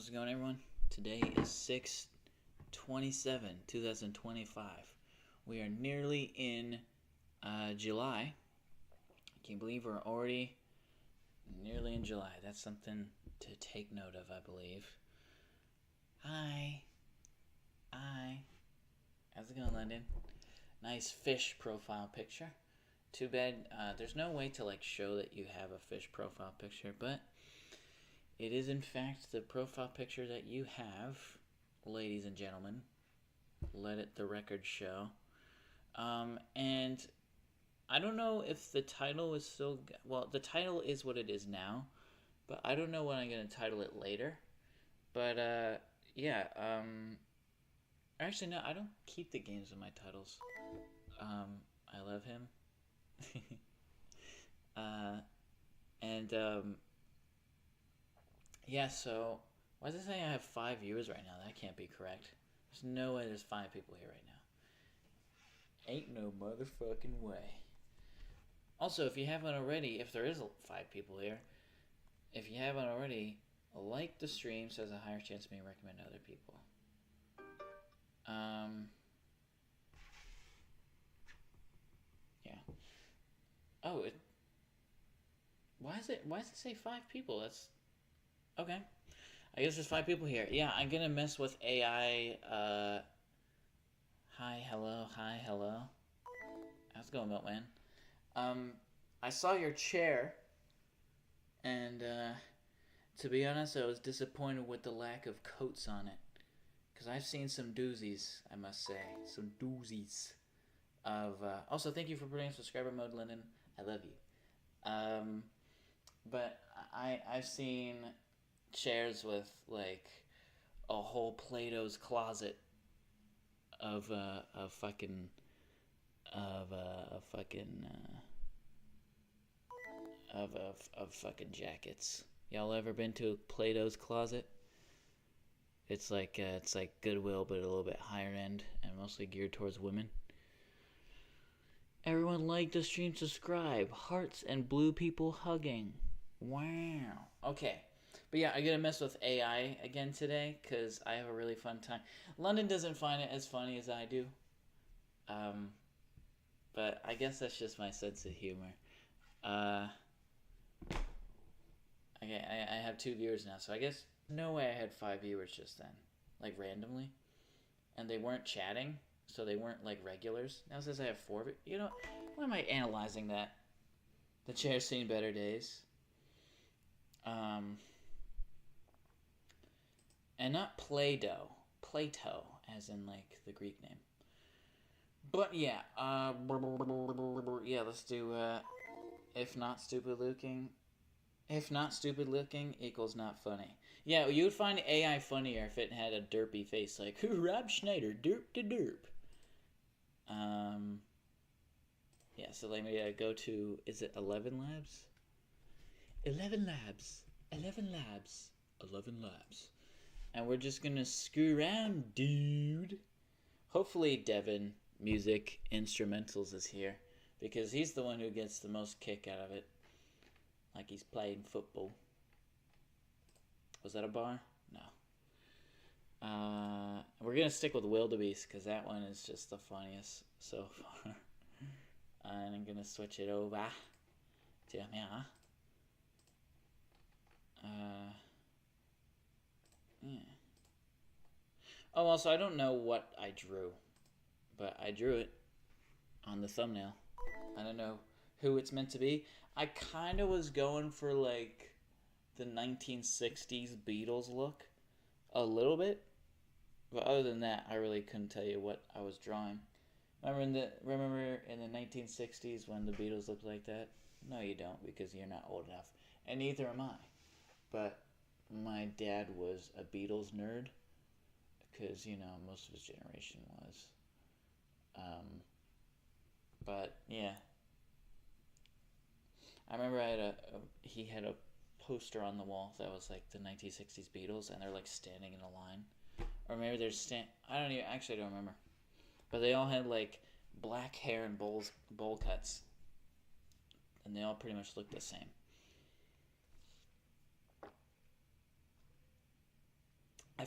How's it going, everyone? Today is 6/27/2025. We are nearly in July. I can't believe we're already nearly in July. That's something to take note of, I believe. Hi. How's it going, London? Nice fish profile picture. Too bad there's no way to show that you have a fish profile picture, but it is in fact the profile picture that you have, ladies and gentlemen. Let the record show. And I don't know if the title is still... Well, the title is what it is now, but I don't know when I'm going to title it later. But, yeah, actually, no, I don't keep the games in my titles. I love him. Yeah, so, why does it say I have 5 viewers right now? That can't be correct. There's no way there's 5 people here right now. Ain't no motherfucking way. Also, if you haven't already, if there is 5 people here, if you haven't already, like the stream so there's a higher chance of me recommend to other people. Yeah. Oh, why does it say 5 people? That's okay. I guess there's 5 people here. Yeah, I'm gonna mess with AI. Hi, hello. How's it going, Milkman? I saw your chair, and to be honest, I was disappointed with the lack of coats on it, because I've seen some doozies, I must say, some doozies of. Also, thank you for putting in subscriber mode, Lyndon. I love you. But I've seen chairs with a whole Plato's closet of fucking jackets. Y'all ever been to Plato's closet? It's like Goodwill, but a little bit higher end and mostly geared towards women. Everyone like the stream, subscribe, hearts and blue people hugging. Wow. Okay. But yeah, I gotta mess with AI again today because I have a really fun time. London doesn't find it as funny as I do. But I guess that's just my sense of humor. Okay, I have 2 viewers now, so I guess no way I had 5 viewers just then, randomly, and they weren't chatting, so they weren't regulars. Now it says I have 4. You know, why am I analyzing that? The chair's seen better days. And not Play-Doh. Plato, as in the Greek name. But yeah, yeah, let's do if not stupid looking equals not funny. Yeah, you would find AI funnier if it had a derpy face like Rob Schneider, derp to derp. Yeah, so let me go to, is it 11 labs? 11 labs. And we're just gonna screw around, dude. Hopefully Devin Music Instrumentals is here, because he's the one who gets the most kick out of it. Like he's playing football. Was that a bar? No. We're gonna stick with Wildebeest because that one is just the funniest so far. And I'm gonna switch it over to yeah. Yeah. Oh, also, I don't know what I drew, but I drew it on the thumbnail. I don't know who it's meant to be. I kind of was going for the 1960s Beatles look a little bit, but other than that, I really couldn't tell you what I was drawing. Remember in the 1960s when the Beatles looked like that? No, you don't, because you're not old enough, and neither am I. But my dad was a Beatles nerd, because most of his generation was. But yeah, I remember he had a poster on the wall that was the 1960s Beatles, and they're standing in a line, or maybe they're I don't remember, but they all had black hair and bowl cuts, and they all pretty much looked the same.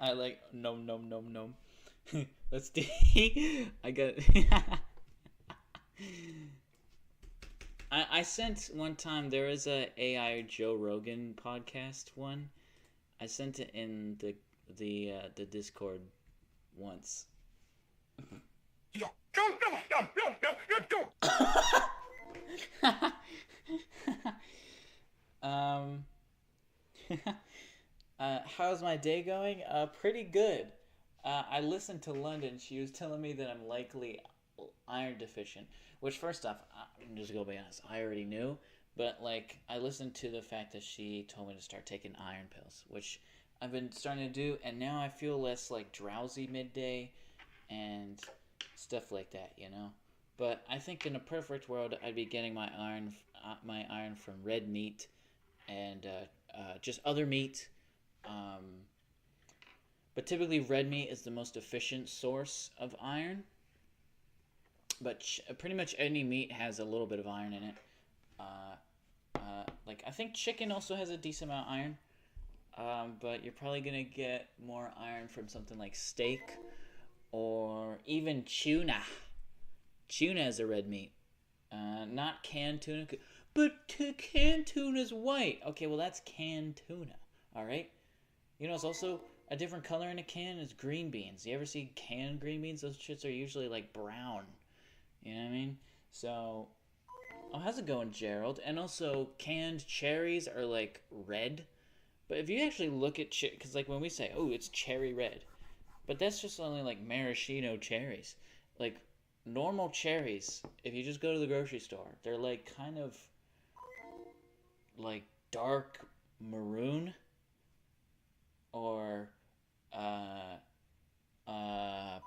I like nom nom nom nom. Let's do. I got. I sent one time there was a AI Joe Rogan podcast one. I sent it in the Discord once. um, how's my day going? Pretty good. I listened to London. She was telling me that I'm likely iron deficient. Which, first off, I'm just gonna be honest. I already knew, but like I listened to the fact that she told me to start taking iron pills, which I've been starting to do, and now I feel less like drowsy midday and stuff like that, you know. But I think in a perfect world, I'd be getting my iron from red meat and just other meat. Um, but typically, red meat is the most efficient source of iron. But pretty much any meat has a little bit of iron in it. Like I think chicken also has a decent amount of iron. But you're probably gonna get more iron from something like steak or even tuna. Tuna is a red meat. Not canned tuna. But canned tuna is white. Okay, well that's canned tuna. All right. You know, it's also a different color in a can is green beans. You ever see canned green beans? Those shits are usually like brown. You know what I mean? So, oh, how's it going, Gerald? And also, canned cherries are like red. But if you actually look at because like when we say, oh, it's cherry red, but that's just only like maraschino cherries. Like normal cherries, if you just go to the grocery store, they're like kind of like dark maroon or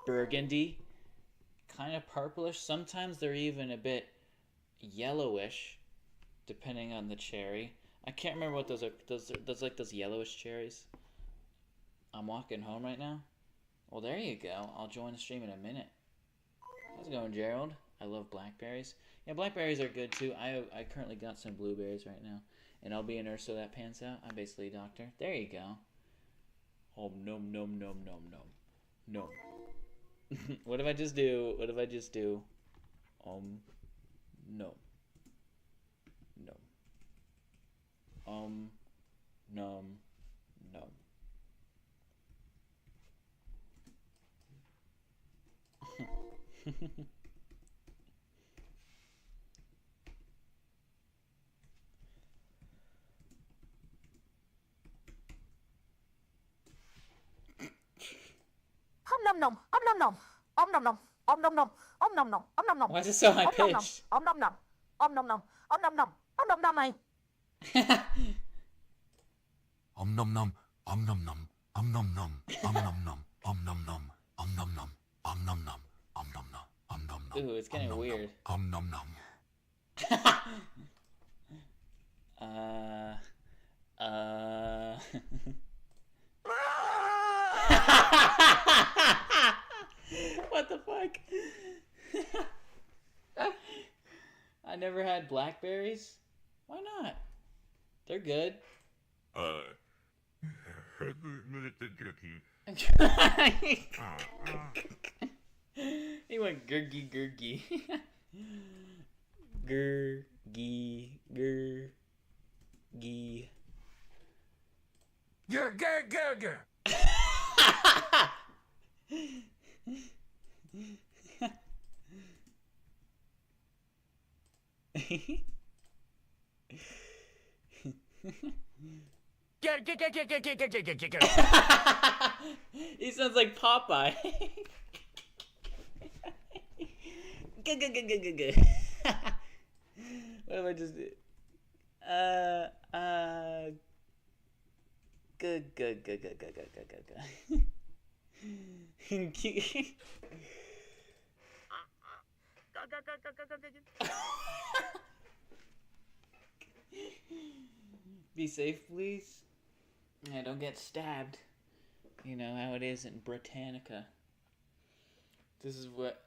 burgundy, kind of purplish. Sometimes they're even a bit yellowish, depending on the cherry. I can't remember what those are. Those like those yellowish cherries. I'm walking home right now. Well, there you go. I'll join the stream in a minute. How's it going, Gerald? I love blackberries. Yeah, blackberries are good too. I currently got some blueberries right now. And I'll be a nurse so that pans out. I'm basically a doctor. There you go. Nom nom nom nom nom. Nom. What if I just do? What if I just do? No. No. Nom. No. Om nom nom, om nom nom, om nom nom, om nom nom, om nom nom, om nom nom. Why is it so high Om nom nom, pitched? om nom nom, om nom nom, om nom nom, om nom nom này. Om nom nom, om nom nom, om nom nom, om nom nom, om nom nom, om nom nom, om nom nom, om nom nom, om nom nom. Ooh, it's getting weird. Om nom nom. What the fuck? I never had blackberries. Why not? They're good. He went gurgy gurgy. Gurgy gurgy. Gur. He sounds like Popeye. What if I just did? Good. Be safe, please. Yeah, don't get stabbed. You know how it is in Britannica. This is what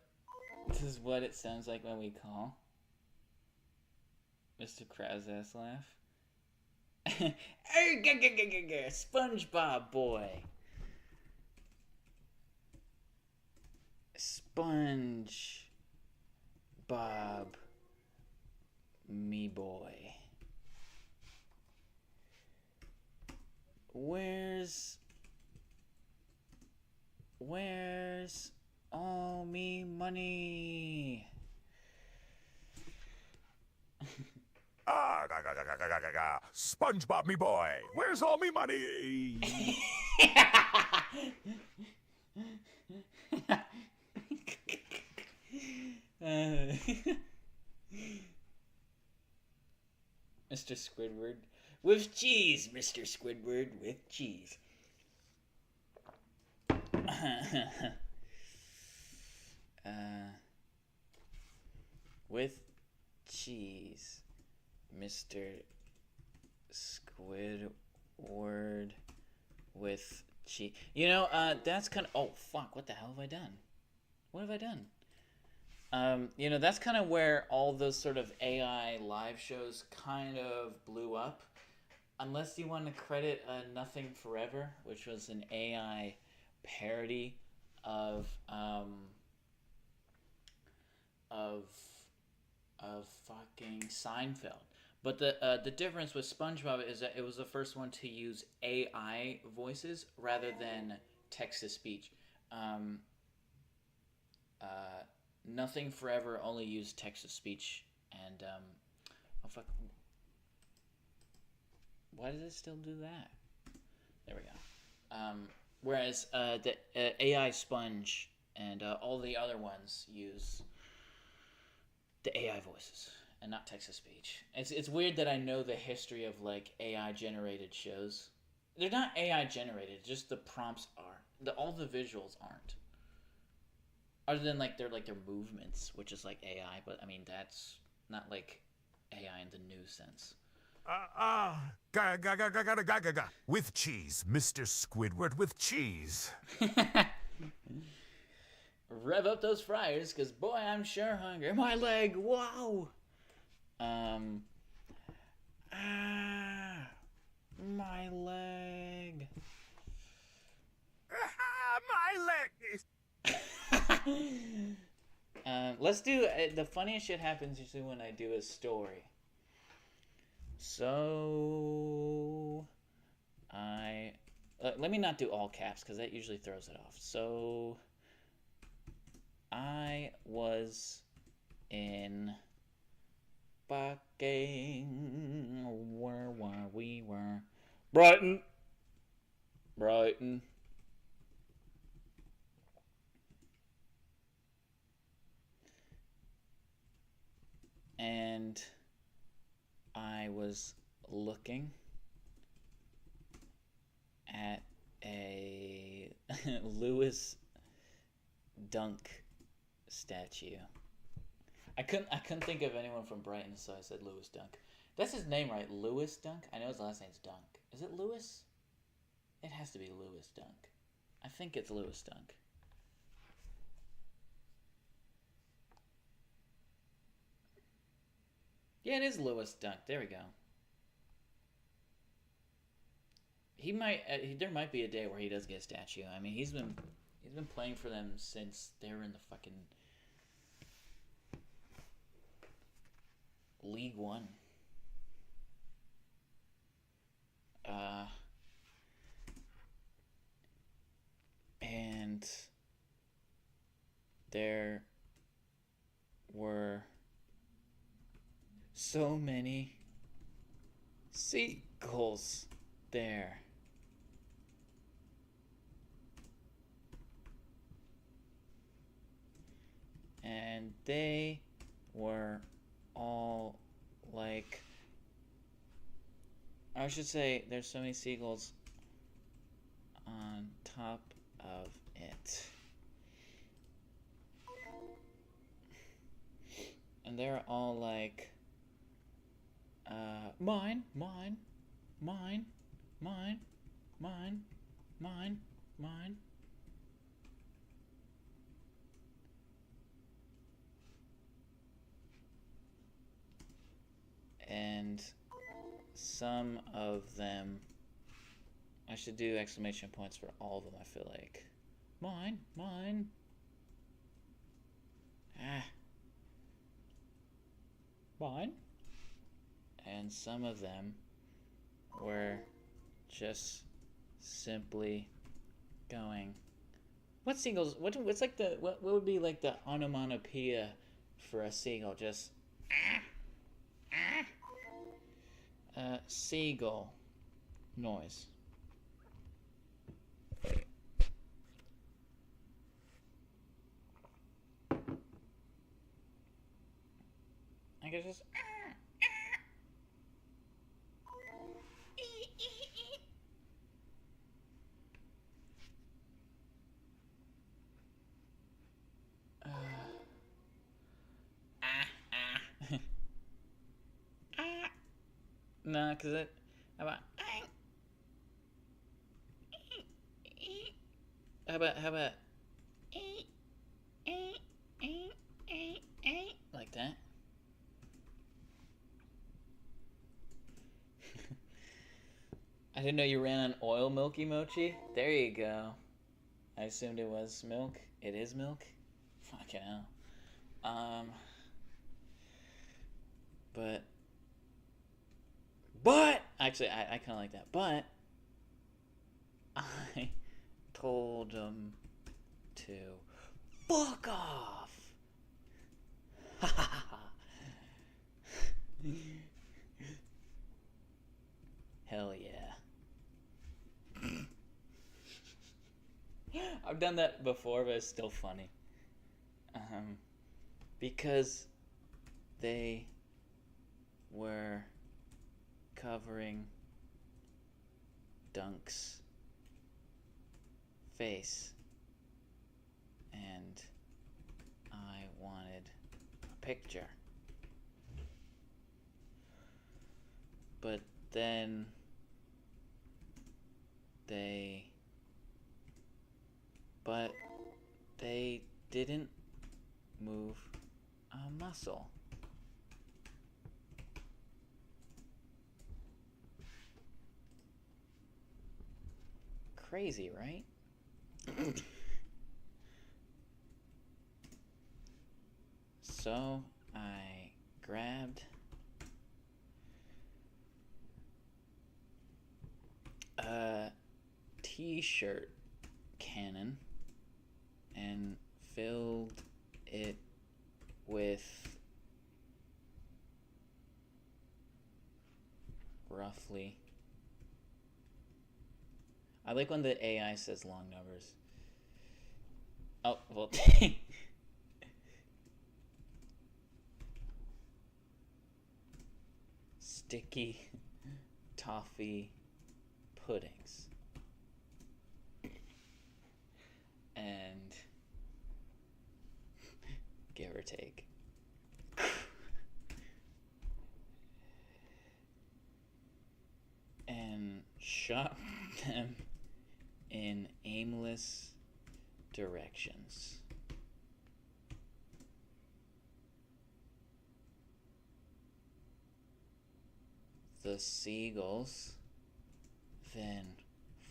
it sounds like when we call Mr. Krabs ass laugh. SpongeBob boy. SpongeBob me boy. Where's all me money? SpongeBob me boy, where's all me money? Mr. Squidward with cheese, Mr. Squidward with cheese. With cheese, Mr. Squidward with cheese. You know, that's kind of... Oh, fuck, what the hell have I done? What have I done? You know, that's kind of where all those sort of AI live shows kind of blew up. Unless you want to credit Nothing Forever, which was an AI parody of fucking Seinfeld. But the difference with SpongeBob is that it was the first one to use AI voices rather than text-to-speech. Nothing Forever only used text-to-speech, and oh fuck, why does it still do that? There we go. Whereas the AI Sponge and all the other ones use the AI voices and not text-to-speech. It's weird that I know the history of like AI generated shows. They're not AI generated, just the prompts are. All the visuals aren't. Other than like their movements, which is like AI, but I mean that's not like AI in the new sense. With cheese, Mr. Squidward with cheese. Rev up those fryers, cause boy, I'm sure hungry. My leg, wow. My leg. My leg is... Let's do the funniest shit happens usually when I do a story. So let me not do all caps because that usually throws it off. So I was in fucking where were we were Brighton. And I was looking at a Lewis Dunk statue. I couldn't think of anyone from Brighton, so I said Lewis Dunk. That's his name, right? Lewis Dunk? I know his last name's Dunk. Is it Lewis? It has to be Lewis Dunk. I think it's Lewis Dunk. Yeah, it is Lewis Dunk. There we go. He might. There might be a day where he does get a statue. I mean, he's been playing for them since they were in the fucking League One. And there were so many seagulls there. And they were all like, I should say, there's so many seagulls on top of it. And they're all like, mine, mine, mine, mine, mine, mine, mine. And some of them, I should do exclamation points for all of them, I feel like. Mine, mine. Mine. And some of them were just simply going, what seagulls, what's like the, what would be like the onomatopoeia for a seagull? Just seagull noise. I guess just nah, cause it, how about like that? I didn't know you ran on oil, Milky Mochi. There you go. I assumed it was milk. It is milk. Fucking hell. But actually, I kind of like that. But I told him to fuck off. Hell yeah. I've done that before, but it's still funny. Because they were covering Dunk's face, and I wanted a picture. But then they didn't move a muscle. crazy, right? So I grabbed a t-shirt cannon and filled it with roughly. I like when the AI says long numbers. Oh, well. Sticky toffee puddings. And give or take. And shot them in aimless directions. The seagulls then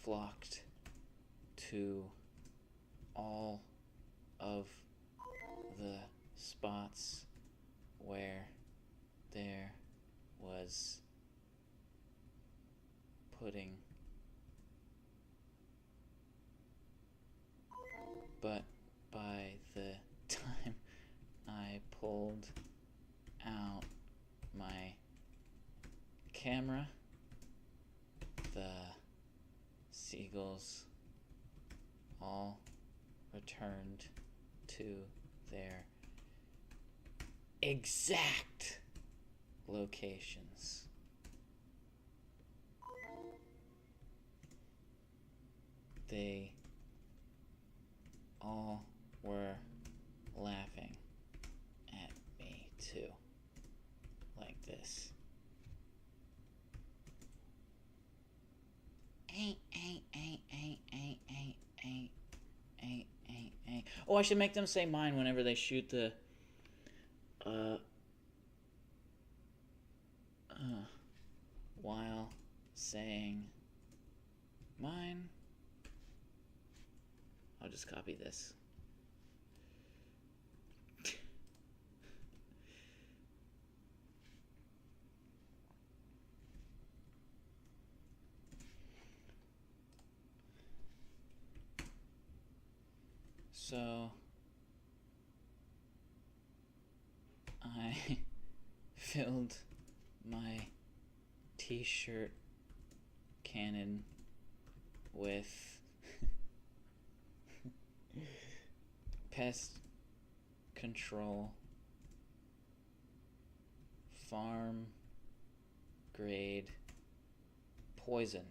flocked to all of the spots where there was pudding. But by the time I pulled out my camera, the seagulls all returned to their exact locations. They all were laughing at me too, like this. Oh, I should make them say mine whenever they shoot the while saying mine. I'll just copy this. So I filled my t-shirt cannon with pest control farm grade poison.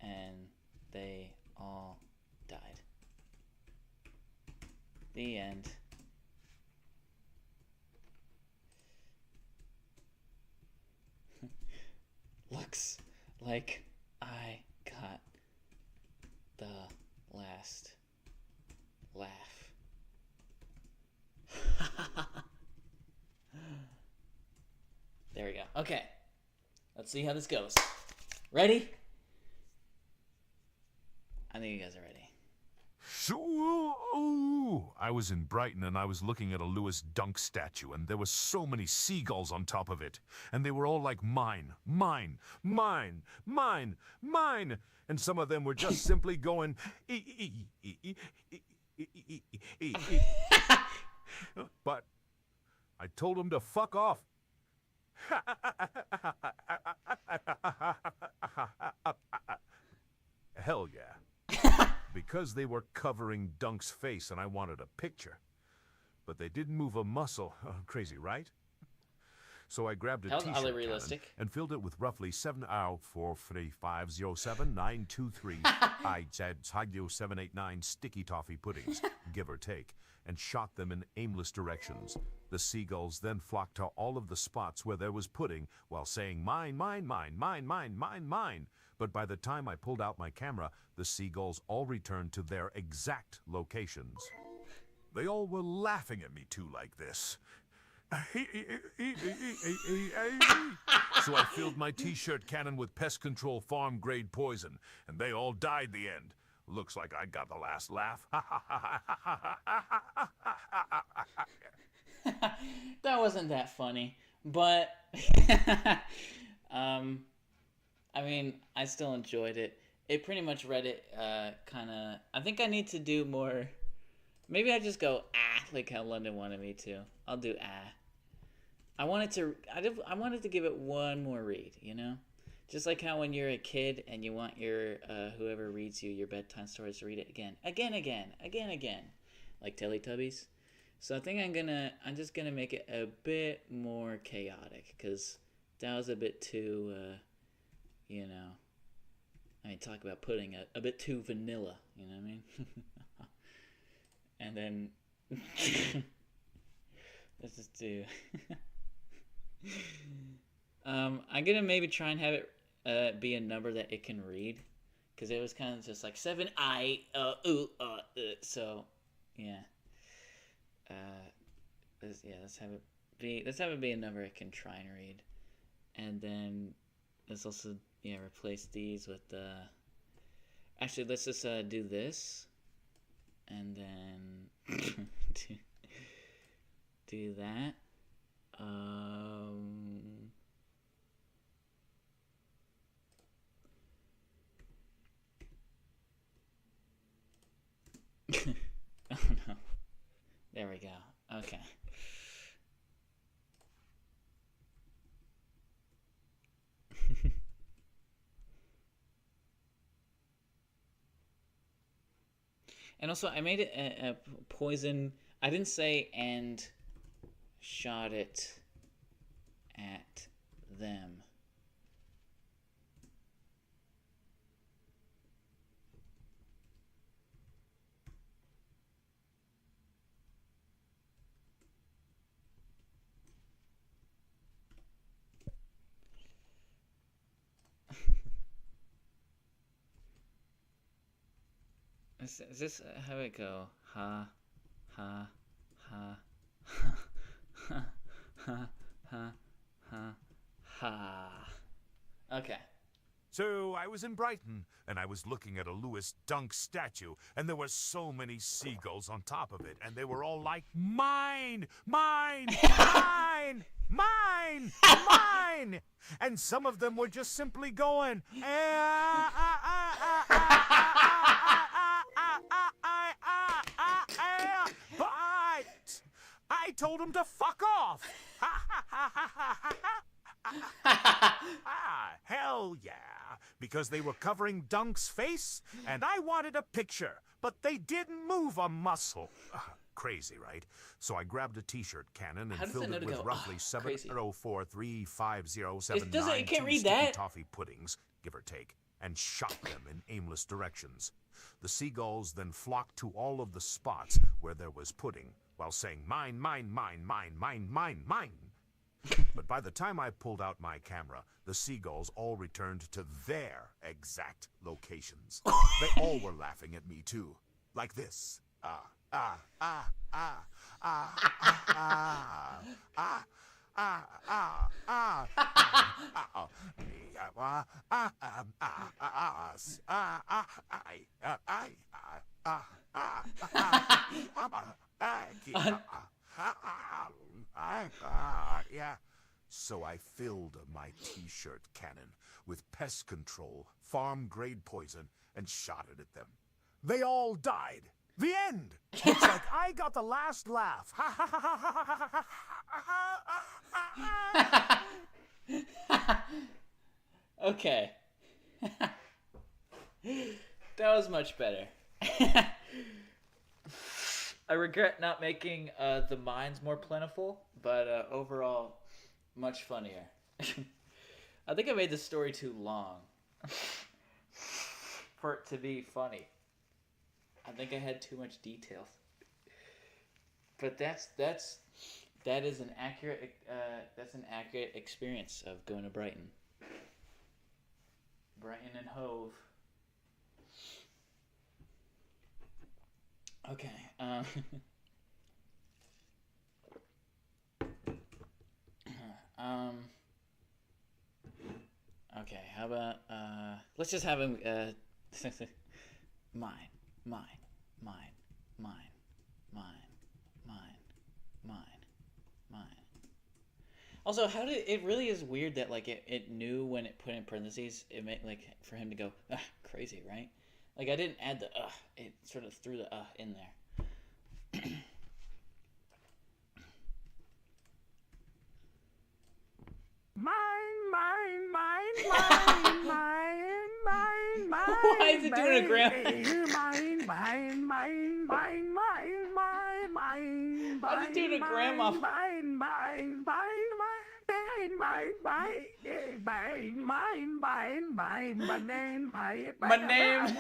And they all died. The end. Looks like I got the last laugh. There we go. Okay. Let's see how this goes. Ready? I think you guys are ready. So, I was in Brighton and I was looking at a Lewis Dunk statue and there were so many seagulls on top of it. And they were all like mine, mine, mine, mine, mine. And some of them were just simply going, but I told them to fuck off. Hell yeah. Because they were covering Dunk's face and I wanted a picture. But they didn't move a muscle. Crazy, right? So I grabbed a t-shirt cannon and filled it with roughly 7 out 4 3 5 0 7 9 2 3 I said 789 sticky toffee puddings, give or take, and shot them in aimless directions. The seagulls then flocked to all of the spots where there was pudding while saying mine, mine, mine, mine, mine, mine, mine. But by the time I pulled out my camera, the seagulls all returned to their exact locations. They all were laughing at me too like this. So I filled my t-shirt cannon with pest control farm-grade poison, and they all died the end. Looks like I got the last laugh. That wasn't that funny, but I mean, I still enjoyed it. It pretty much read it kind of. I think I need to do more. Maybe I just go like how London wanted me to. I'll do I wanted to give it one more read, you know? Just like how when you're a kid and you want your whoever reads you your bedtime stories to read it again, like Teletubbies. So I think I'm just gonna make it a bit more chaotic because that was a bit too, you know. I mean, talk about putting a bit too vanilla, you know what I mean? And then let's just do. I'm gonna maybe try and have it be a number that it can read, because it was kind of just like 7 so yeah. Let's have it be a number it can try and read, and then let's also replace these with the. Actually, let's just do this, and then do that. Oh no. There we go. Okay. And also, I made it a poison. I didn't say and shot it at them. Is this how it go? Ha, ha, ha, ha, ha, ha, ha, ha. Okay. So I was in Brighton, and I was looking at a Louis Dunk statue, and there were so many seagulls on top of it, and they were all like, mine, mine, mine, mine, mine. And some of them were just simply going, but I told them to fuck off. Hell yeah, because they were covering Dunk's face, and I wanted a picture, but they didn't move a muscle. Crazy, right? So I grabbed a t-shirt cannon and filled it with roughly 704350792 sticky toffee puddings, give or take, and shot them in aimless directions. The seagulls then flocked to all of the spots where there was pudding, while saying, mine, mine, mine, mine, mine, mine, mine. But by the time I pulled out my camera, the seagulls all returned to their exact locations. They all were laughing at me too, like this. Yeah. So I filled my t-shirt cannon with pest control, farm-grade poison, and shot it at them. They all died. The end. Looks like I got the last laugh. Okay. That was much better. I regret not making the mines more plentiful, but overall, much funnier. I think I made the story too long for it to be funny. I think I had too much detail. But that is an accurate experience of going to Brighton. Brighton and Hove. Okay. Okay, how about let's just have him mine, mine, mine, mine, mine, mine, mine, mine. Also, how did it really is weird that like it knew when it put in parentheses, it meant like for him to go crazy, right? Like I didn't add the it sort of threw the in there. Why is it doing a grandma? Why is it doing a grandma? My name.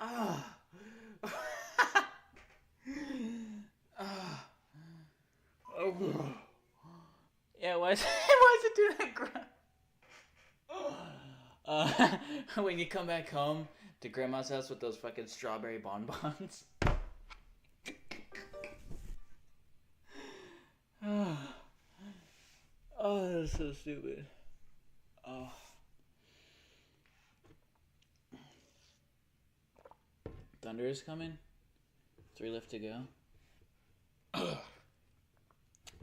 Oh. Oh. Yeah, why is it doing that? When you come back home to grandma's house with those fucking strawberry bonbons. Oh, that's so stupid. Oh. Thunder is coming. 3 left to go.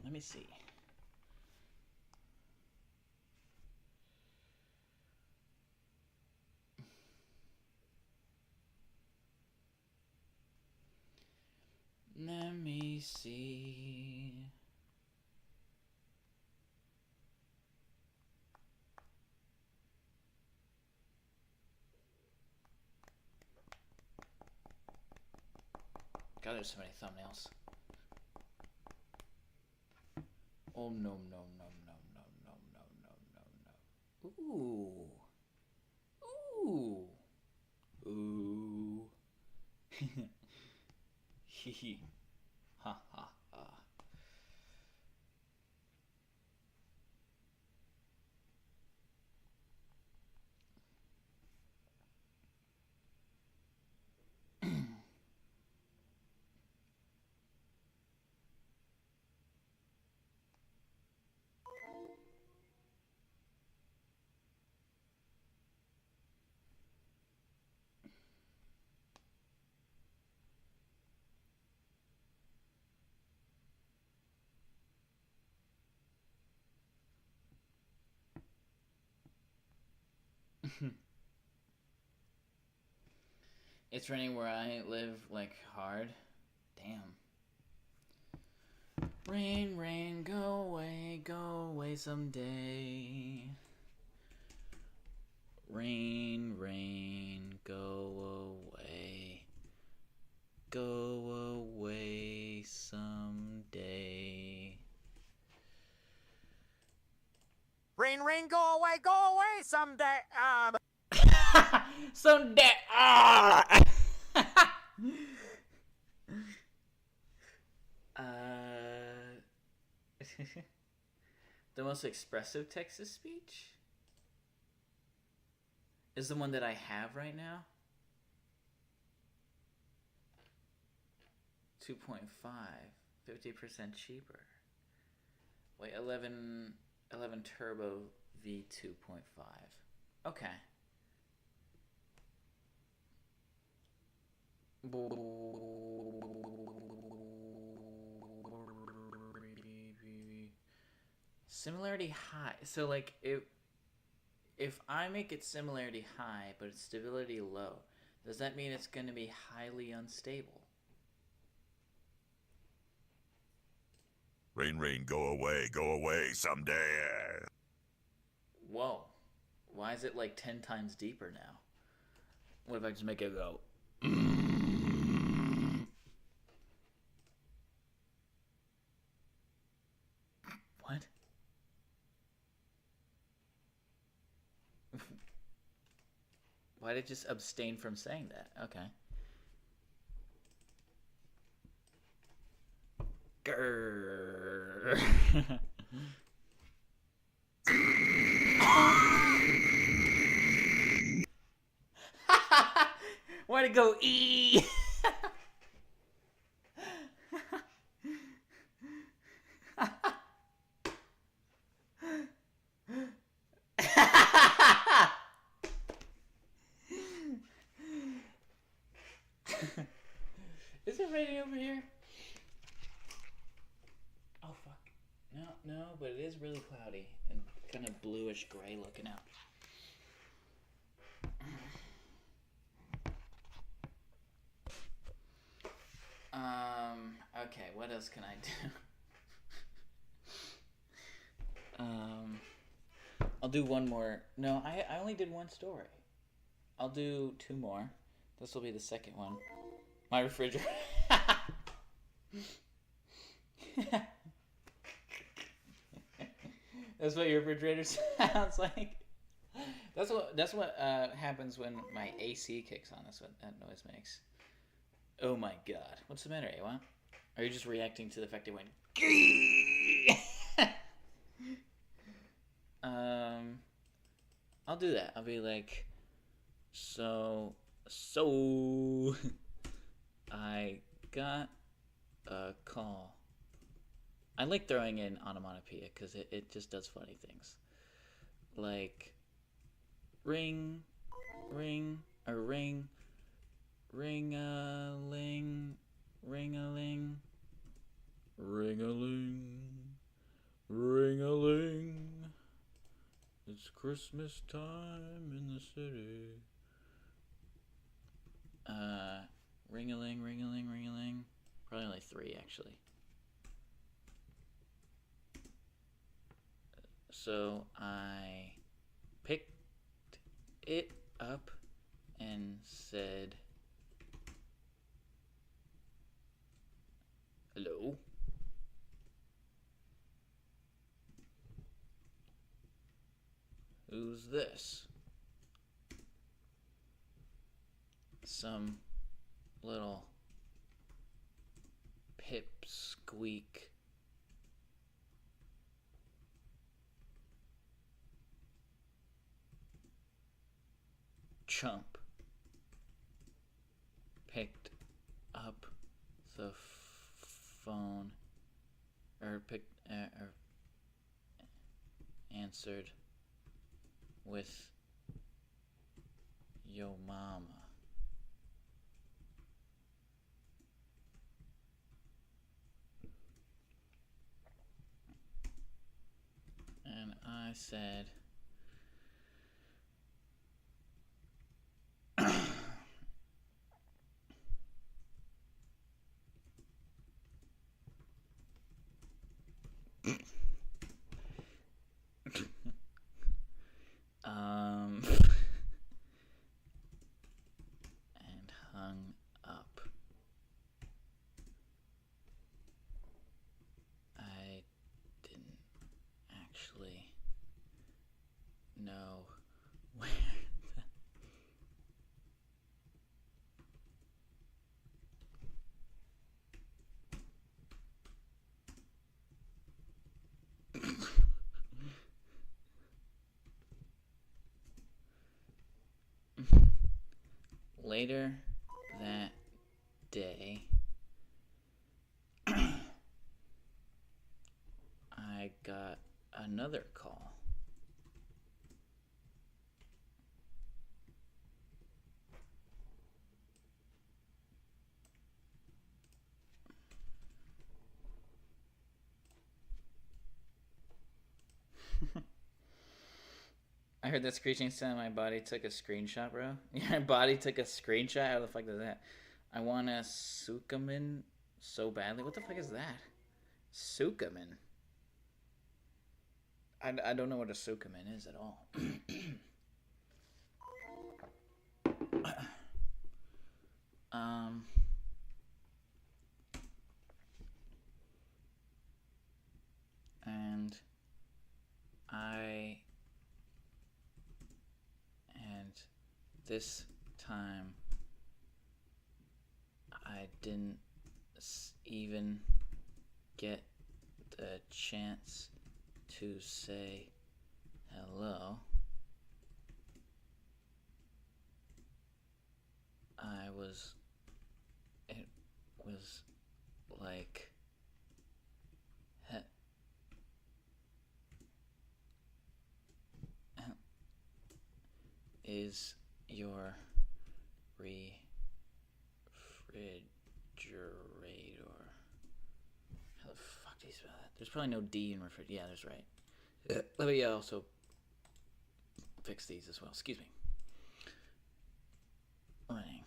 Let me see. Let me see. God, there's so many thumbnails. Oh no no no no no no no no no no. Ooh. Ooh. Ooh. Hee ha ha ha. It's raining where I live, like, hard. Damn. Rain, rain, go away someday. Rain, rain, go away. Go away someday. Rain, rain, go away someday. Someday. The most expressive text-to speech is the one that I have right now. 2.5, 50% cheaper. Wait, 11 Turbo V 2.5. Okay. Similarity high. So like if I make it similarity high but it's stability low, does that mean it's going to be highly unstable? Rain, rain, go away someday. Whoa. Why is it like 10 times deeper now? What if I just make it go? What? Why did it just abstain from saying that? Okay. Grrr. Way to go, E! Is it raining over here? Oh fuck. No, but it is really cloudy and kind of bluish gray looking out. Okay, what else can I do? I'll do one more. No, I only did one story. I'll do two more. This will be the second one. My refrigerator. That's what your refrigerator sounds like. That's what happens when my AC kicks on. That's what that noise makes. Oh my god. What's the matter, Awa? Are you just reacting to the fact it went I'll do that. I'll be like, so I got a call. I like throwing in onomatopoeia because it just does funny things. Like, ring, ring, or ring, ring-a-ling, ring-a-ling, ring-a-ling, ring-a-ling. It's Christmas time in the city. Ring-a-ling, ring-a-ling, ring-a-ling. Probably only three, actually. So I picked it up and said, hello? Who's this? Some little pipsqueak chump picked up the phone, or answered with yo mama. And I said, and hung up. I didn't actually know where Later that day, I got another call. I heard that screeching sound. My body took a screenshot, bro. My body took a screenshot? How the fuck is that? I want a Sukamin so badly. What the fuck is that? Sukamin? I don't know what a Sukamin is at all. And this time I didn't even get the chance to say hello, it was like, is your refrigerator? How the fuck do you spell that? There's probably no D in refrigerator. Yeah, that's right. Let me also fix these as well. Excuse me. Running.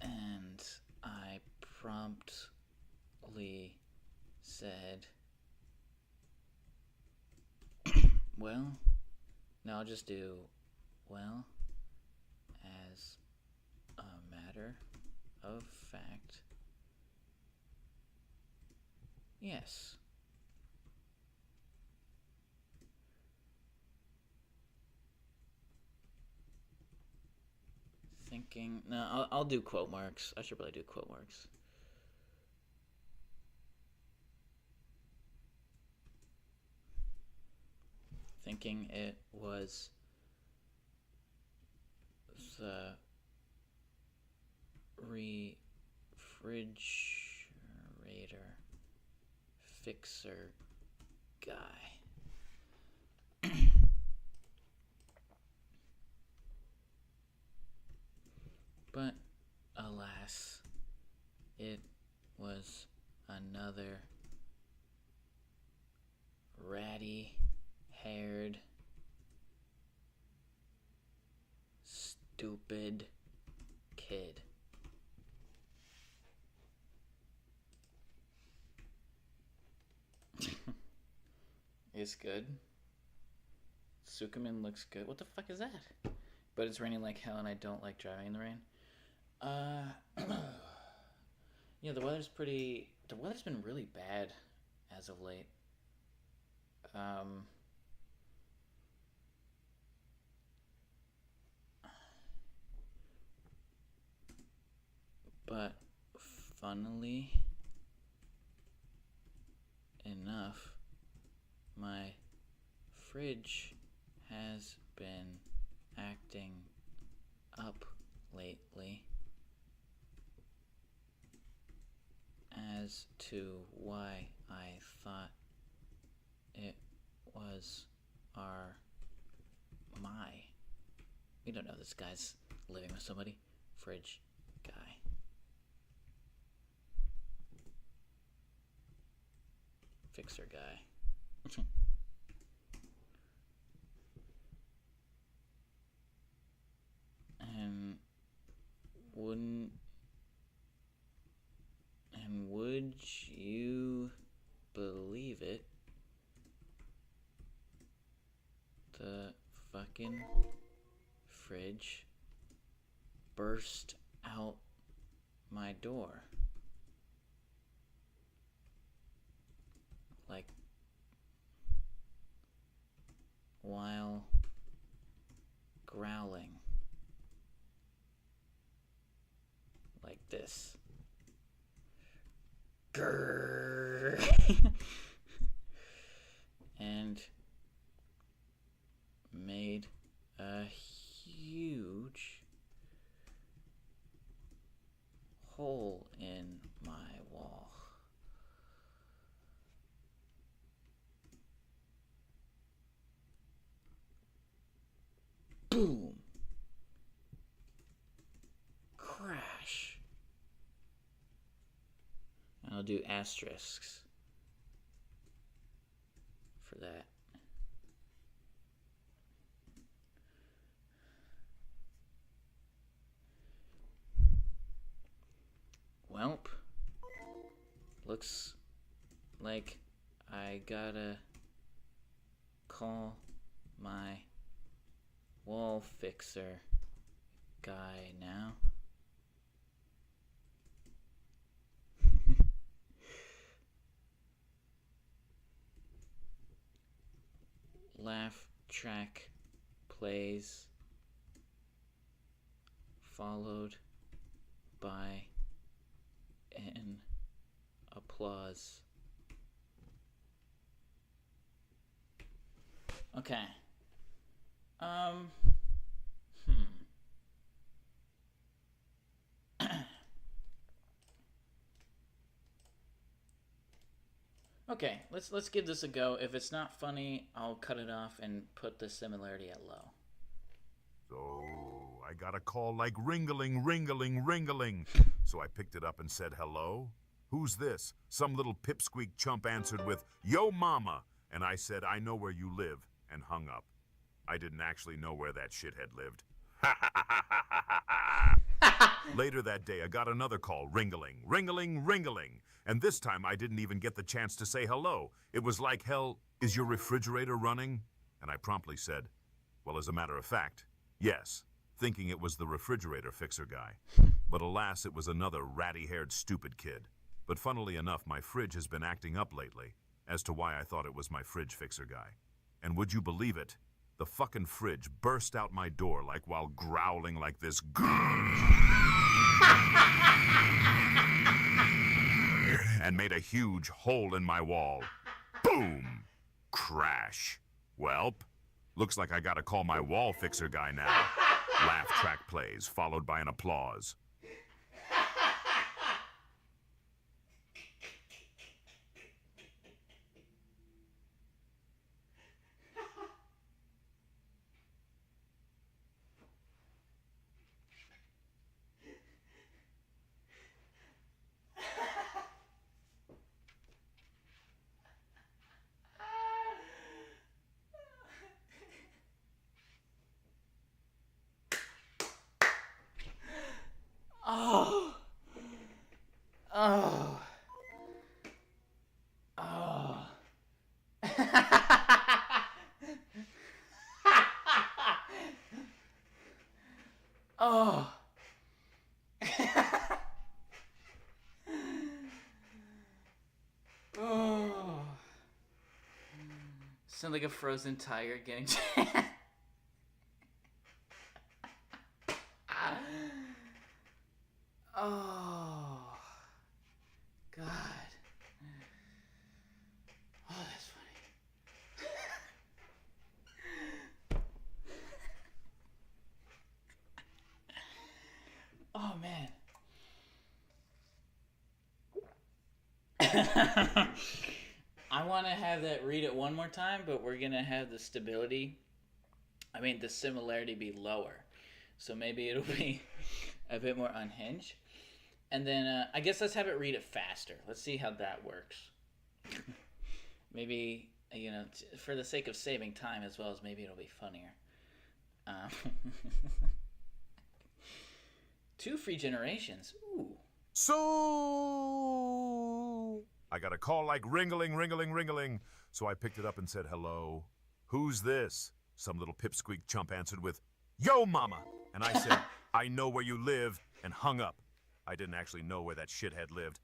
And I promptly said, well, no, I'll just do, well, as a matter of fact, yes. Thinking, no, I'll do quote marks. I should probably do quote marks. Thinking it was the refrigerator fixer guy. But alas, it was another ratty-haired, stupid kid. It's good. Sukumin looks good. What the fuck is that? But it's raining like hell and I don't like driving in the rain. Yeah, the weather's been really bad as of late. But funnily enough, my fridge has been acting up lately. As to why I thought it was we don't know, this guy's living with somebody. Fridge guy. Fixer guy. And would you believe it? The fucking fridge burst out my door. Like, while growling. Like this. Grrr. And made a huge hole in my wall. Boom. Crash. I'll do asterisks for that. Welp. Looks like I gotta call my wall fixer guy now. Laugh track plays, followed by an applause. Okay. Okay, let's give this a go. If it's not funny, I'll cut it off and put the similarity at low. So I got a call like ringling, ringling, ringling. So I picked it up and said, hello? Who's this? Some little pipsqueak chump answered with, yo mama. And I said, I know where you live, and hung up. I didn't actually know where that shithead lived. Later that day, I got another call, ringling, ringling, ringling. And this time, I didn't even get the chance to say hello. It was like, hell, is your refrigerator running? And I promptly said, well, as a matter of fact, yes, thinking it was the refrigerator fixer guy. But alas, it was another ratty-haired stupid kid. But funnily enough, my fridge has been acting up lately, as to why I thought it was my fridge fixer guy. And would you believe it? The fucking fridge burst out my door like while growling like this. And made a huge hole in my wall. Boom! Crash. Welp, looks like I gotta call my wall fixer guy now. Laugh track plays, followed by an applause. Oh. Oh. Oh. Oh. Oh. Sound like a frozen tiger getting Oh, God. Oh, that's funny. Oh, man. I want to have that read it one more time, but we're going to have the similarity be lower. So maybe it'll be a bit more unhinged. And then I guess let's have it read it faster. Let's see how that works. Maybe, for the sake of saving time as well as maybe it'll be funnier. 2 free generations. Ooh. So I got a call like ringling, ringling, ringling. So I picked it up and said, hello. Who's this? Some little pipsqueak chump answered with, yo mama. And I said, I know where you live, and hung up. I didn't actually know where that shithead lived.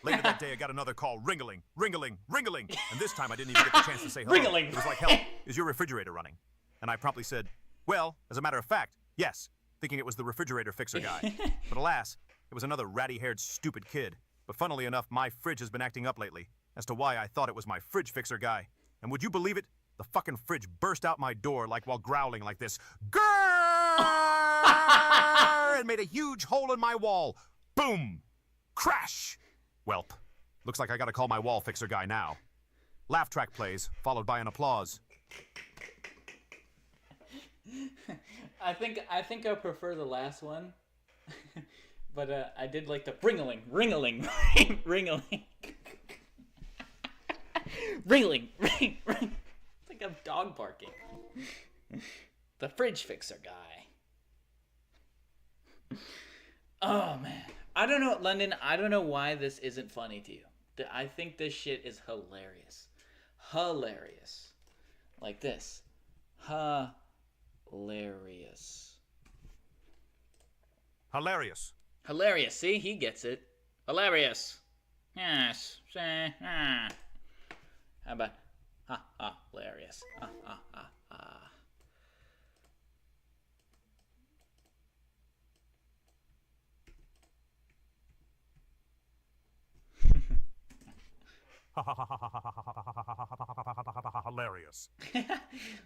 Later that day, I got another call, ringling, ringling, ringling. And this time, I didn't even get the chance to say hello. Ringling. It was like, hell, is your refrigerator running? And I promptly said, well, as a matter of fact, yes, thinking it was the refrigerator fixer guy. But alas, it was another ratty-haired stupid kid. But funnily enough, my fridge has been acting up lately, as to why I thought it was my fridge fixer guy. And would you believe it? The fucking fridge burst out my door like while growling like this. Grrrr! And made a huge hole in my wall. Boom! Crash! Welp, looks like I gotta call my wall fixer guy now. Laugh track plays, followed by an applause. I think I prefer the last one. But I did like the ringling, ringling, ringling. Ringling, ring, ring. It's like a dog barking. The fridge fixer guy. Oh, man. I don't know, London, I don't know why this isn't funny to you. I think this shit is hilarious. Hilarious. Like this. Hilarious. Hilarious. Hilarious. See, he gets it. Hilarious. Yes. How about hilarious? Hilarious.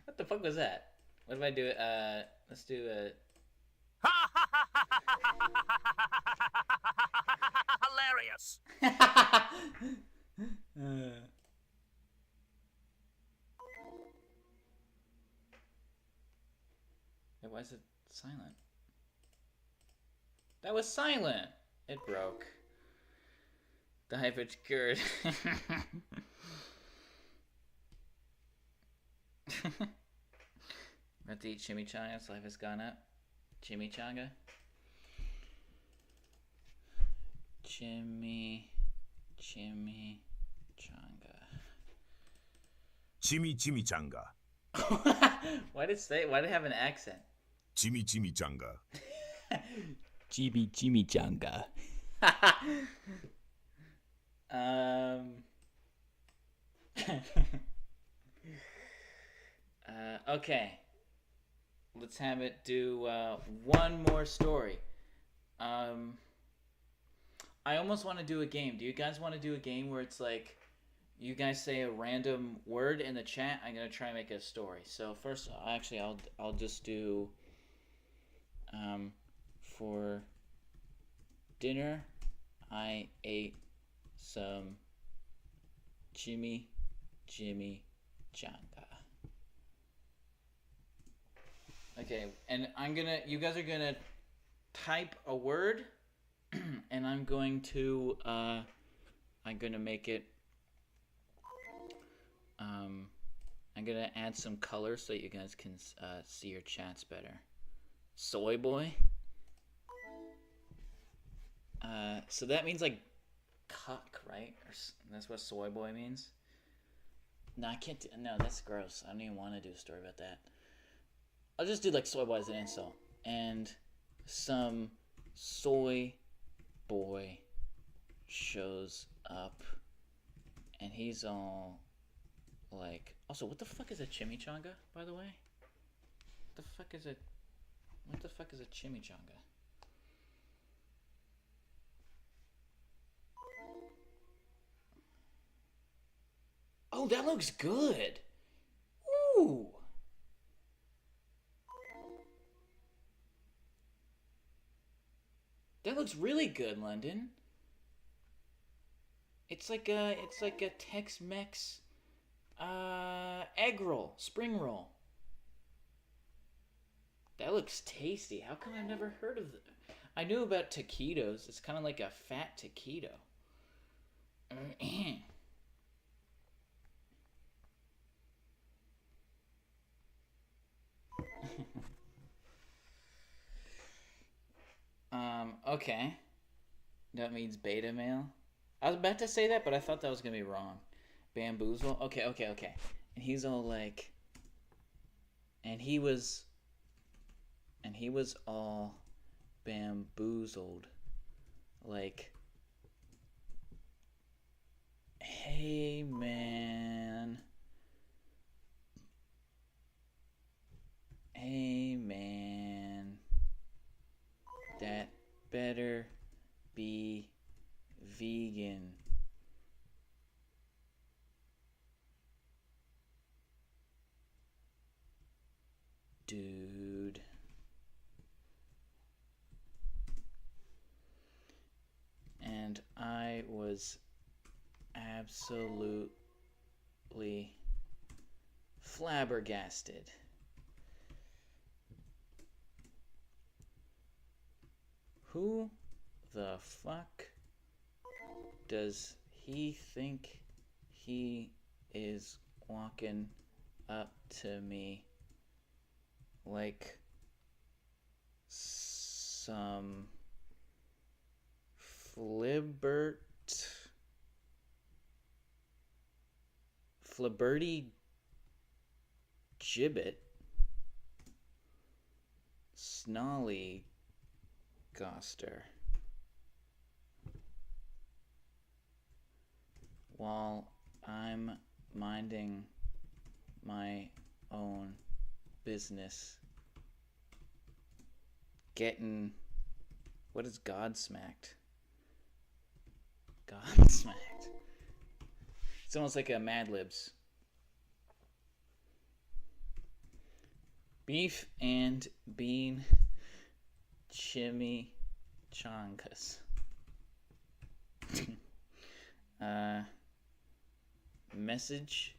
What the fuck was that? What if I do? Let's do a. Hilarious. Hey, why is it silent? That was silent. It broke. The high-pitched cured. About to eat chimichangas. Life has gone up. Chimichanga. Chimichanga. Chimichanga. Why did it have an accent? Chimichanga. Chimichanga. Okay. Let's have it do one more story. I almost want to do a game. Do you guys want to do a game where it's like you guys say a random word in the chat? I'm gonna try and make a story. So first, actually, I'll just do. For dinner, I ate some chimichanga. Okay, and you guys are gonna type a word, and I'm gonna make it, I'm gonna add some color so you guys can see your chats better. Soy boy? So that means like cuck, right? That's what soy boy means? No, I can't no, that's gross. I don't even want to do a story about that. I'll just do like soy boy as an insult. And some soy boy shows up and he's all like, also, what the fuck is a chimichanga, by the way? What the fuck is a chimichanga? Oh, that looks good. Ooh. That looks really good, London. It's like a Tex-Mex egg roll, spring roll. That looks tasty. How come I've never heard of it? I knew about taquitos. It's kind of like a fat taquito. Okay. That means beta male. I was about to say that, but I thought that was gonna be wrong. Bamboozle? Okay. And he's all like... And he was all bamboozled. Like... Hey, man. Hey, man. That better be vegan. Dude. And I was absolutely flabbergasted. Who the fuck does he think he is walking up to me like some flibberty gibbet snolly Goster while I'm minding my own business, getting, what is God smacked? God smacked. It's almost like a Mad Libs. Beef and bean chimichangas. Message.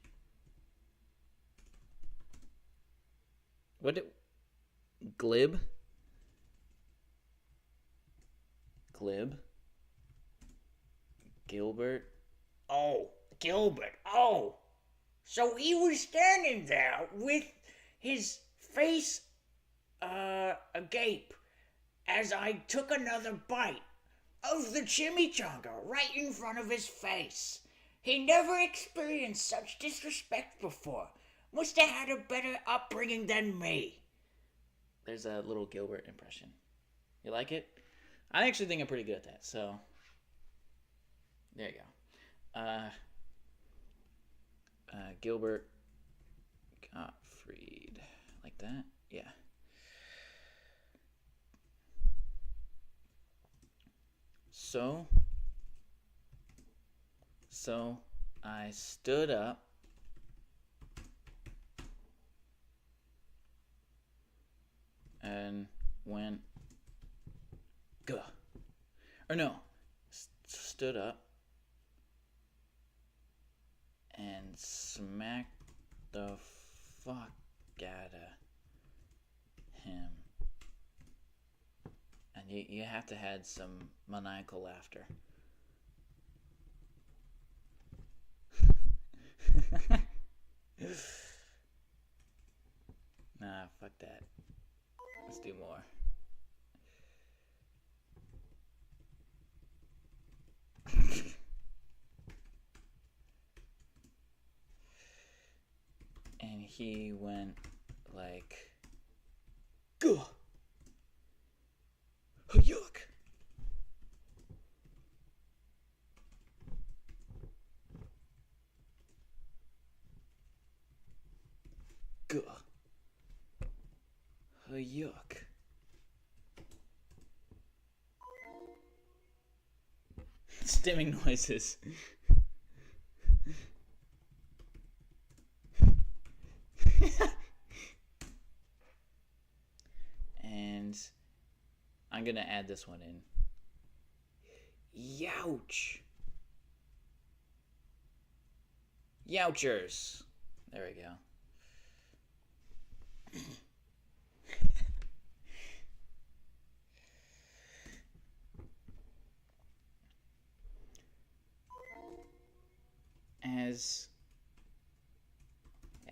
What did... Glib? Glib? Gilbert? Oh, Gilbert. Oh. So he was standing there with his face agape as I took another bite of the chimichanga right in front of his face. He never experienced such disrespect before. Must have had a better upbringing than me. There's a little Gilbert impression. You like it? I actually think I'm pretty good at that, so there you go. Gilbert Gottfried. Like that? Yeah. So I stood up and went gah. Or no, stood up and smacked the fuck out of him. And you have to have some maniacal laughter. Nah, fuck that. Let's do more. And he went like, gah, yuck. Gah, yuck. Stimming noises. And I'm gonna add this one in. Youch. Youchers. There we go.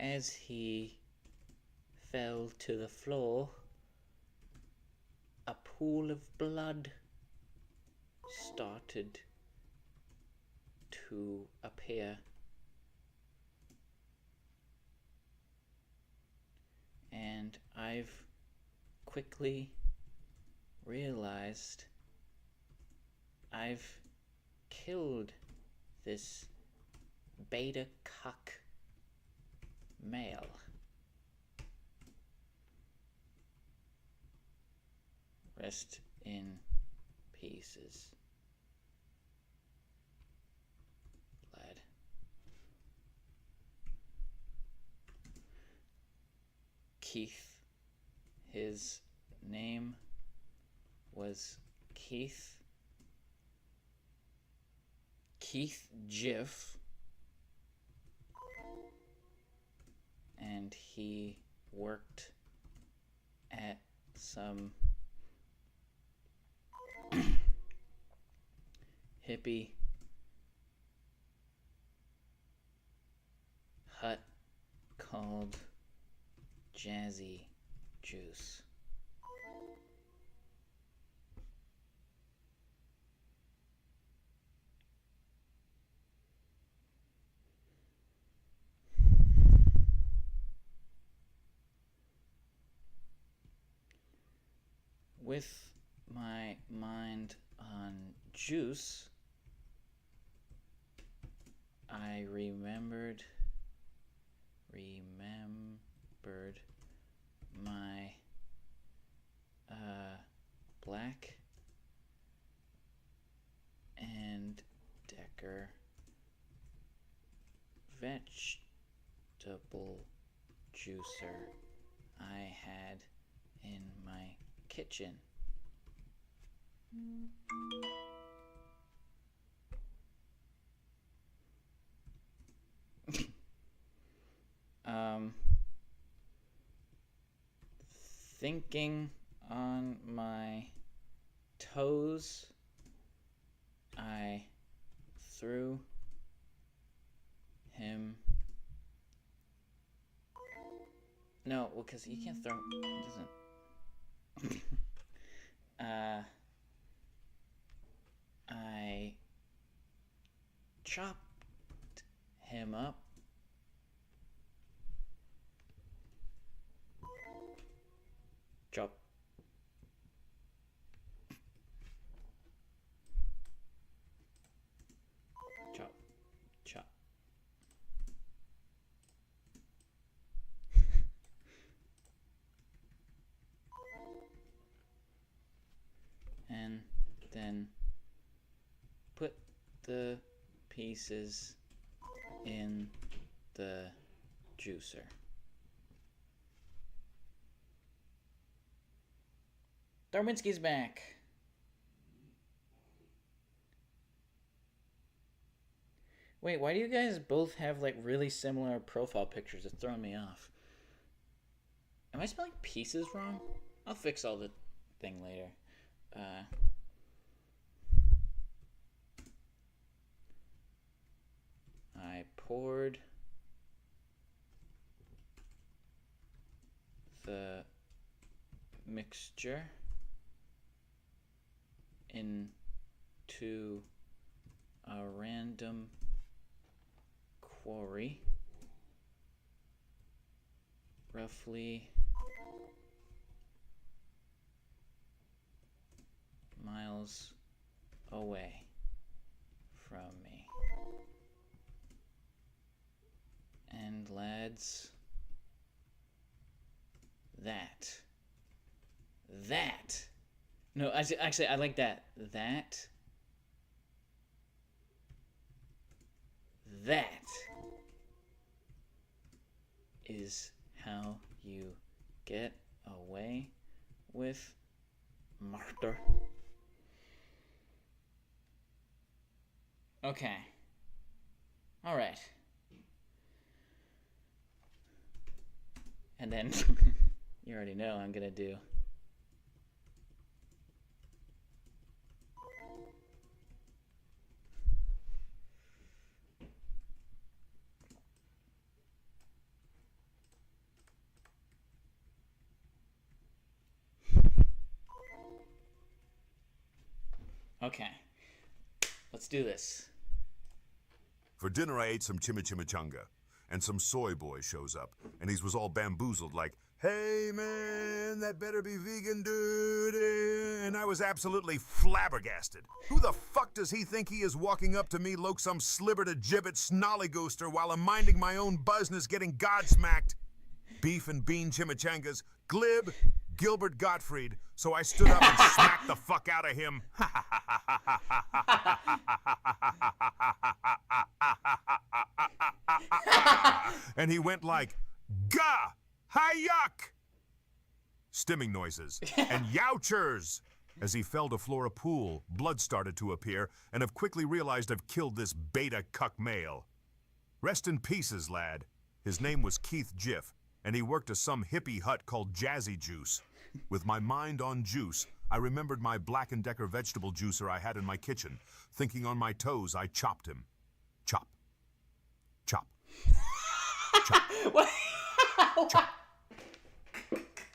As he fell to the floor, a pool of blood started to appear. And I've quickly realized I've killed this beta cuck male. Rest in pieces, lad. Keith. His name was Keith Jiff. And he worked at some hippie hut called Jazzy Juice. With my mind on juice, I remembered my Black and Decker vegetable juicer I had in my kitchen. Thinking on my toes, I threw him. No, well, because you can't throw. It doesn't. I chopped him up. Chop. Chop. Chop. And then put the pieces in the juicer. Darwinski's back. Wait, why do you guys both have like really similar profile pictures? It's throwing me off. Am I spelling pieces wrong? I'll fix all the thing later. I poured the mixture into a random quarry roughly miles away from me. And lads, that no, actually I like that is how you get away with murder. Okay. All right. And then you already know I'm gonna do okay. Let's do this. For dinner, I ate some chimichanga, and some soy boy shows up, and he was all bamboozled like, "Hey man, that better be vegan, dude." And I was absolutely flabbergasted. Who the fuck does he think he is walking up to me like some slibber to gibbet snollygoster while I'm minding my own business getting godsmacked? Beef and bean chimichangas, glib, Gilbert Gottfried, so I stood up and smacked the fuck out of him. And he went like, "Gah! Hi-yuck!" Stimming noises and youchers. As he fell to floor a pool, blood started to appear, and have quickly realized I've killed this beta cuck male. Rest in pieces, lad. His name was Keith Jiff, and he worked at some hippie hut called Jazzy Juice. With my mind on juice, I remembered my Black & Decker vegetable juicer I had in my kitchen. Thinking on my toes, I chopped him. Chop. Chop. Chop. What? Chop.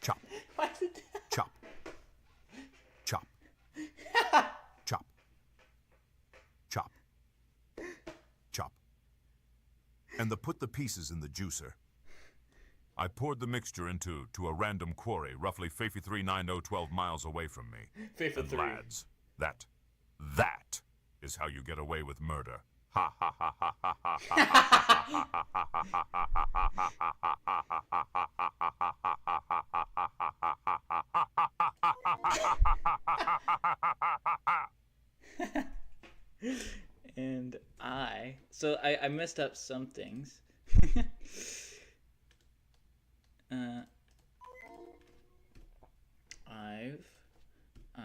Chop. Chop. Chop. Chop. Chop. Chop. And put the pieces in the juicer. I poured the mixture into a random quarry, roughly 539012 miles away from me. 53. And lads, that is how you get away with murder. Ha ha ha ha ha ha And I messed up some things.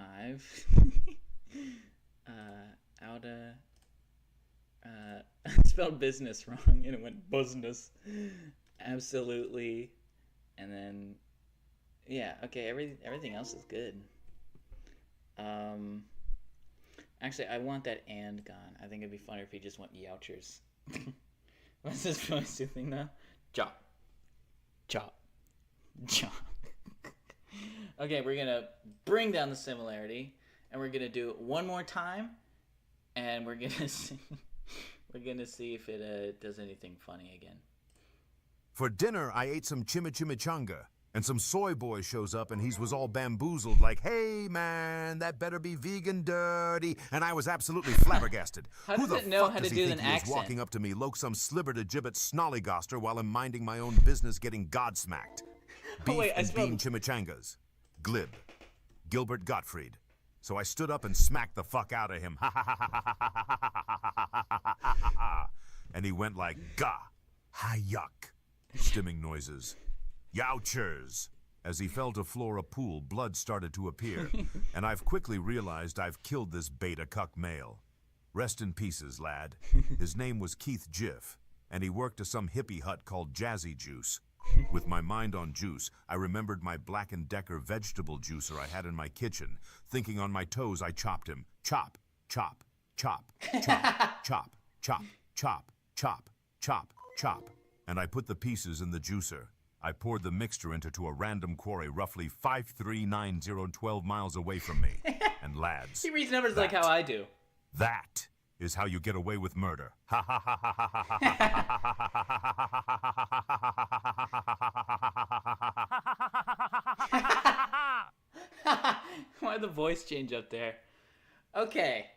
I've outa I spelled business wrong and it went business. Absolutely. And then yeah, okay, everything else is good. Actually, I want that and gone. I think it'd be funner if he just went Youchers. What's his voice thing now? Chop. Chop. Chop. Okay, we're gonna bring down the similarity, and we're gonna do it one more time, and we're gonna see, if it does anything funny again. For dinner, I ate some chimichanga, and some soy boy shows up, and he was all bamboozled, like, "Hey man, that better be vegan dirty," and I was absolutely flabbergasted. How does it know how to do an accent? He was walking up to me, loke some slibber to gibbet snollygoster while I'm minding my own business, getting godsmacked. Beef and bean chimichangas. Glib. Gilbert Gottfried. So I stood up and smacked the fuck out of him. And he went like, "Gah, ha yuck." Stimming noises. Youchers. As he fell to floor a pool, blood started to appear. And I've quickly realized I've killed this beta cuck male. Rest in pieces, lad. His name was Keith Jiff, and he worked at some hippie hut called Jazzy Juice. With my mind on juice, I remembered my Black & Decker vegetable juicer I had in my kitchen. Thinking on my toes, I chopped him. Chop, chop, chop, chop, chop, chop, chop, chop, chop, chop. And I put the pieces in the juicer. I poured the mixture into a random quarry roughly 53912 miles away from me. And lads, he reads numbers like how I do. That is how you get away with murder. Why'd the voice change up there? Okay.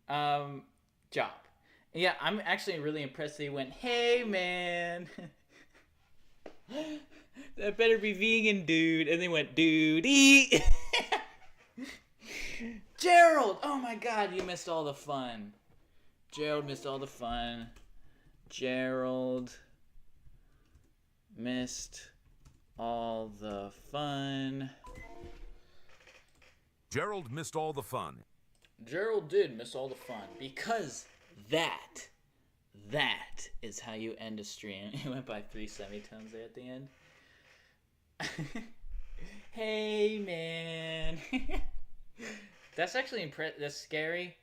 Job. Yeah, I'm actually really impressed that he went, "Hey, man." That better be vegan, dude. And they went, "Dude, eat." Gerald! Oh my god, you missed all the fun. Gerald missed all the fun. Gerald missed all the fun. Gerald missed all the fun. Gerald did miss all the fun because that is how you end a stream. It went by 3 semitones there at the end. Hey, man. That's actually that's scary,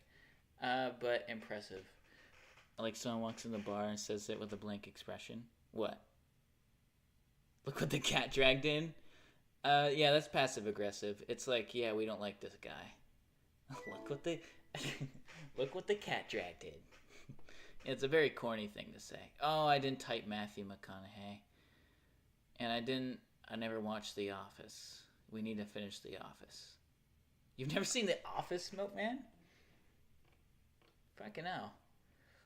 but impressive. Like someone walks in the bar and says it with a blank expression. What? Look what the cat dragged in. Yeah, that's passive aggressive. It's like, yeah, we don't like this guy. Look what the cat dragged in. It's a very corny thing to say. Oh, I didn't type Matthew McConaughey. And I never watched The Office. We need to finish The Office. You've never seen The Office, Milkman? Fucking hell.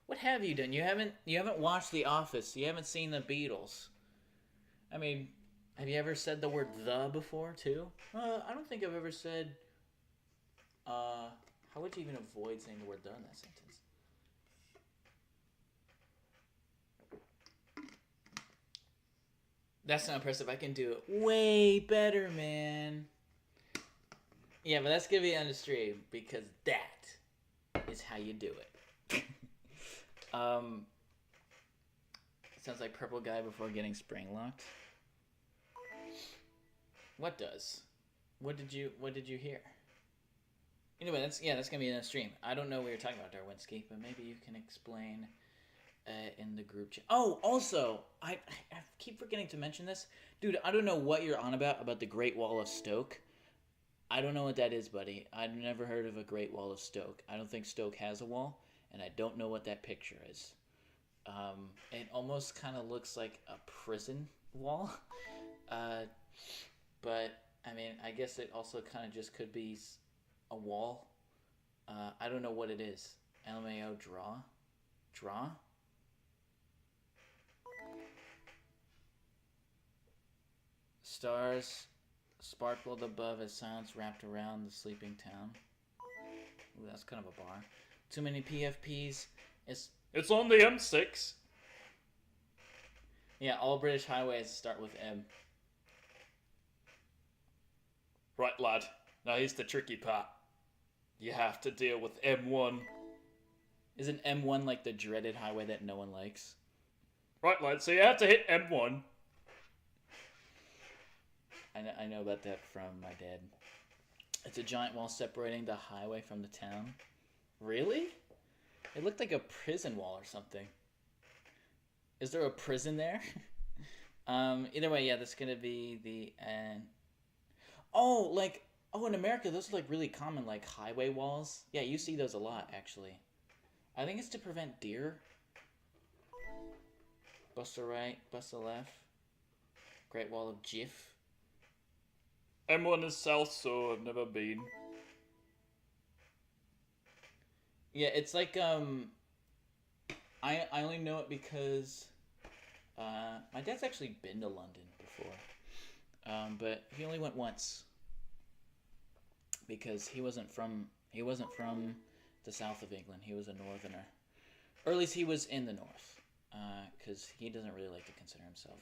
What have you done? You haven't watched The Office. You haven't seen The Beatles. I mean, have you ever said the word "the" before, too? I don't think I've ever said... how would you even avoid saying the word "the" in that sentence? That's not impressive. I can do it way better, man. Yeah, but that's going to be on the stream because that is how you do it. Sounds like purple guy before getting spring locked. What does? What did you hear? Anyway, that's going to be in the stream. I don't know what you're talking about, Darwinski, but maybe you can explain in the group chat. Oh, also, I keep forgetting to mention this. Dude, I don't know what you're on about the Great Wall of Stoke. I don't know what that is, buddy. I've never heard of a Great Wall of Stoke. I don't think Stoke has a wall, and I don't know what that picture is. It almost kind of looks like a prison wall. But, I mean, I guess it also kind of just could be a wall. I don't know what it is. LMAO draw? Draw? Stars sparkled above as silence wrapped around the sleeping town. Ooh, that's kind of a bar. Too many PFPs. It's on the M6. Yeah, all British highways start with M. Right, lad. Now here's the tricky part. You have to deal with M1. Isn't M1 like the dreaded highway that no one likes? Right, lad, so you have to hit M1. I know about that from my dad. It's a giant wall separating the highway from the town. Really? It looked like a prison wall or something. Is there a prison there? Either way, yeah, that's gonna be the end. Oh, like, oh, in America, those are like really common, like highway walls. Yeah, you see those a lot, actually. I think it's to prevent deer. Bust a right, bust a left. Great Wall of Jiff. M1 is south, so I've never been. Yeah, it's like, I only know it because, my dad's actually been to London before. But he only went once. Because he wasn't from the south of England. He was a northerner. Or at least he was in the north. Because he doesn't really like to consider himself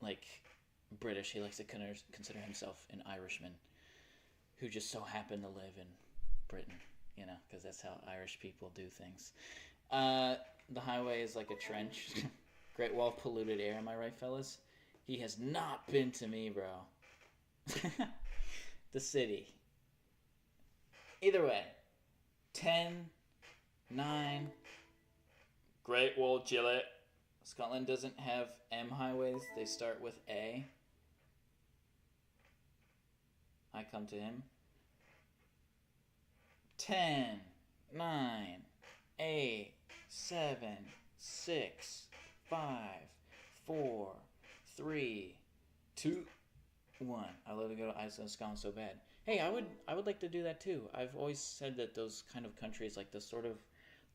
like British. He likes to consider himself an Irishman who just so happened to live in Britain, you know, because that's how Irish people do things. The highway is like a trench. Great Wall of polluted air, am I right, fellas? He has not been to me, bro. The city. Either way. 10, 9. Great Wall, Gillette. Scotland doesn't have M highways. They start with A. I come to him. 10, 9, 8, 7, 6, 5, 4, 3, 2, 1. I love to go to Iceland, Scotland so bad. Hey, I would like to do that too. I've always said that those kind of countries, like the sort of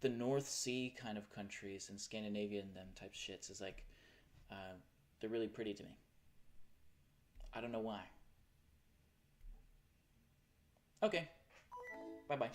the North Sea kind of countries and Scandinavia and them type shits, is like they're really pretty to me. I don't know why. Okay. Bye-bye.